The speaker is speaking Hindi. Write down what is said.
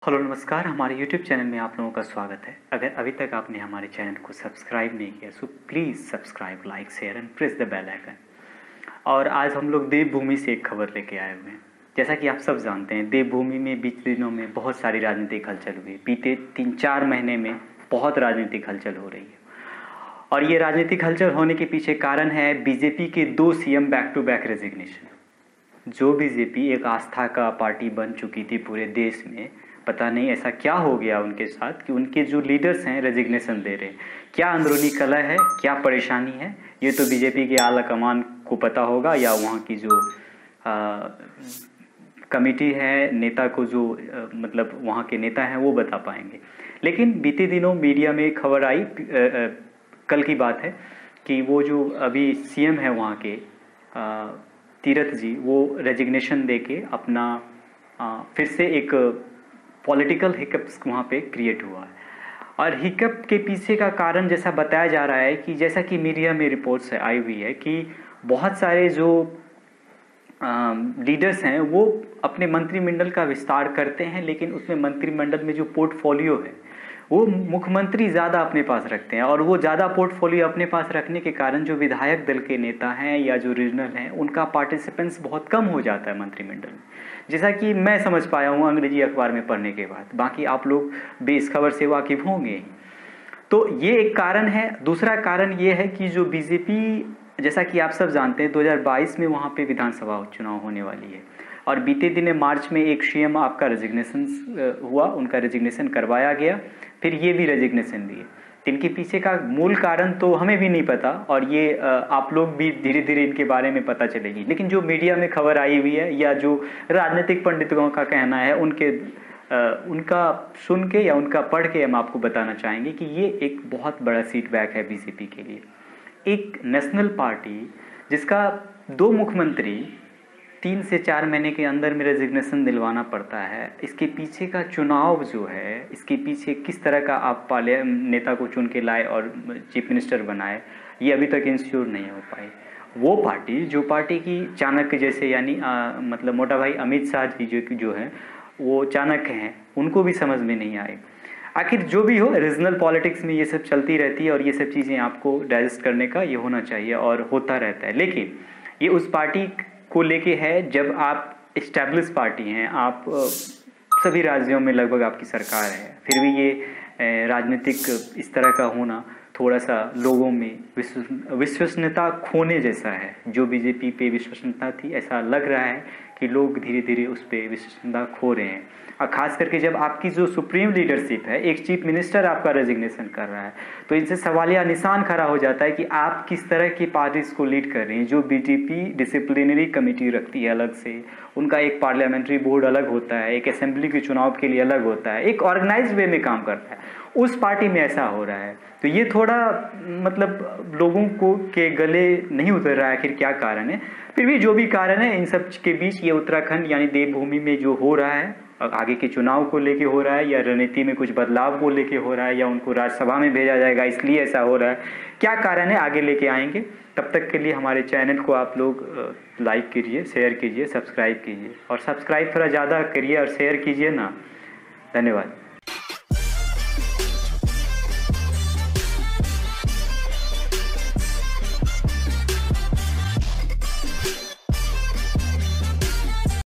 हेलो नमस्कार, हमारे यूट्यूब चैनल में आप लोगों का स्वागत है। अगर अभी तक आपने हमारे चैनल को सब्सक्राइब नहीं किया so please subscribe, like, share and press the bell icon. और आज हम लोग देवभूमि से एक खबर लेके आए हुए हैं। जैसा कि आप सब जानते हैं, देवभूमि में बीते दिनों में बहुत सारी राजनीतिक हलचल हुई। बीते 3-4 महीने में बहुत राजनीतिक हलचल हो रही है। और ये राजनीतिक हलचल होने के पीछे कारण है बीजेपी के 2 CM back to back resignation. जो बीजेपी एक आस्था का पार्टी बन चुकी थी पूरे देश में, पता नहीं ऐसा क्या हो गया उनके साथ कि उनके जो लीडर्स हैं रेजिग्नेशन दे रहे हैं। क्या अंदरूनी कलह है, क्या परेशानी है, ये तो बीजेपी के आला कमान को पता होगा, या वहाँ की जो कमेटी है, नेता को जो मतलब वहाँ के नेता हैं वो बता पाएंगे। लेकिन बीते दिनों मीडिया में खबर आई, कल की बात है, कि वो जो अभी सीएम है वहाँ के तीरथ जी, वो रेजिग्नेशन देके अपना फिर से एक पॉलिटिकल हिकअप्स वहाँ पे क्रिएट हुआ है। और हिकअप के पीछे का कारण जैसा बताया जा रहा है कि जैसा कि मीडिया में रिपोर्ट्स आई हुई है कि बहुत सारे जो लीडर्स हैं वो अपने मंत्रिमंडल का विस्तार करते हैं, लेकिन उसमें मंत्रिमंडल में जो पोर्टफोलियो है वो मुख्यमंत्री ज़्यादा अपने पास रखते हैं। और वो ज़्यादा पोर्टफोलियो अपने पास रखने के कारण जो विधायक दल के नेता हैं या जो रीजनल हैं, उनका पार्टिसिपेंस बहुत कम हो जाता है मंत्रिमंडल में, जैसा कि मैं समझ पाया हूँ अंग्रेजी अखबार में पढ़ने के बाद। बाकी आप लोग भी इस खबर से वाकिफ होंगे। तो ये एक कारण है। दूसरा कारण ये है कि जो बीजेपी, जैसा कि आप सब जानते हैं, 2022 में वहाँ पे विधानसभा चुनाव होने वाली है। और बीते दिन मार्च में एक सीएम आपका रेजिग्नेशन हुआ, उनका रेजिग्नेशन करवाया गया, फिर ये भी रेजिग्नेशन दिए। इनके पीछे का मूल कारण तो हमें भी नहीं पता, और ये आप लोग भी धीरे धीरे इनके बारे में पता चलेगी। लेकिन जो मीडिया में खबर आई हुई है या जो राजनीतिक पंडितों का कहना है, उनका सुन के या उनका पढ़ के हम आपको बताना चाहेंगे कि ये एक बहुत बड़ा सीटबैक है बीजेपी के लिए। एक नेशनल पार्टी जिसका 2 मुख्यमंत्री 3 से 4 महीने के अंदर में रेजिग्नेशन दिलवाना पड़ता है, इसके पीछे का चुनाव जो है, इसके पीछे किस तरह का आप नेता को चुन के लाए और चीफ मिनिस्टर बनाए, ये अभी तक इंश्योर नहीं हो पाई। वो पार्टी जो पार्टी की चाणक्य जैसे, यानी मतलब मोटा भाई अमित शाह जी जो है वो चाणक्य हैं, उनको भी समझ में नहीं आए। आखिर जो भी हो, रीजनल पॉलिटिक्स में ये सब चलती रहती है और ये सब चीज़ें आपको डाइजेस्ट करने का ये होना चाहिए और होता रहता है। लेकिन ये उस पार्टी को लेके है जब आप इस्टेब्लिश पार्टी हैं, आप सभी राज्यों में लगभग आपकी सरकार है, फिर भी ये राजनीतिक इस तरह का होना थोड़ा सा लोगों में विश्वसनीयता खोने जैसा है। जो बीजेपी पे विश्वसनीयता थी, ऐसा लग रहा है कि लोग धीरे धीरे उस पर विश्वसनीयता खो रहे हैं। और खास करके जब आपकी जो सुप्रीम लीडरशिप है, एक चीफ मिनिस्टर आपका रेजिग्नेशन कर रहा है, तो इनसे सवालिया निशान खड़ा हो जाता है कि आप किस तरह की पार्टीज को लीड कर रहे हैं। जो बीजेपी डिसिप्लिनरी कमेटी रखती है अलग से, उनका एक पार्लियामेंट्री बोर्ड अलग होता है, एक असेंबली के चुनाव के लिए अलग होता है, एक ऑर्गेनाइज वे में काम करता है, उस पार्टी में ऐसा हो रहा है। तो ये थोड़ा मतलब लोगों को के गले नहीं उतर रहा है, आखिर क्या कारण है। फिर भी जो भी कारण है, इन सब के बीच ये उत्तराखंड यानी देवभूमि में जो हो रहा है, आगे के चुनाव को लेके हो रहा है, या रणनीति में कुछ बदलाव को लेके हो रहा है, या उनको राज्यसभा में भेजा जाएगा इसलिए ऐसा हो रहा है, क्या कारण है आगे लेके आएंगे। तब तक के लिए हमारे चैनल को आप लोग लाइक कीजिए, शेयर कीजिए, सब्सक्राइब कीजिए, और सब्सक्राइब थोड़ा ज़्यादा करिए और शेयर कीजिए ना। धन्यवाद।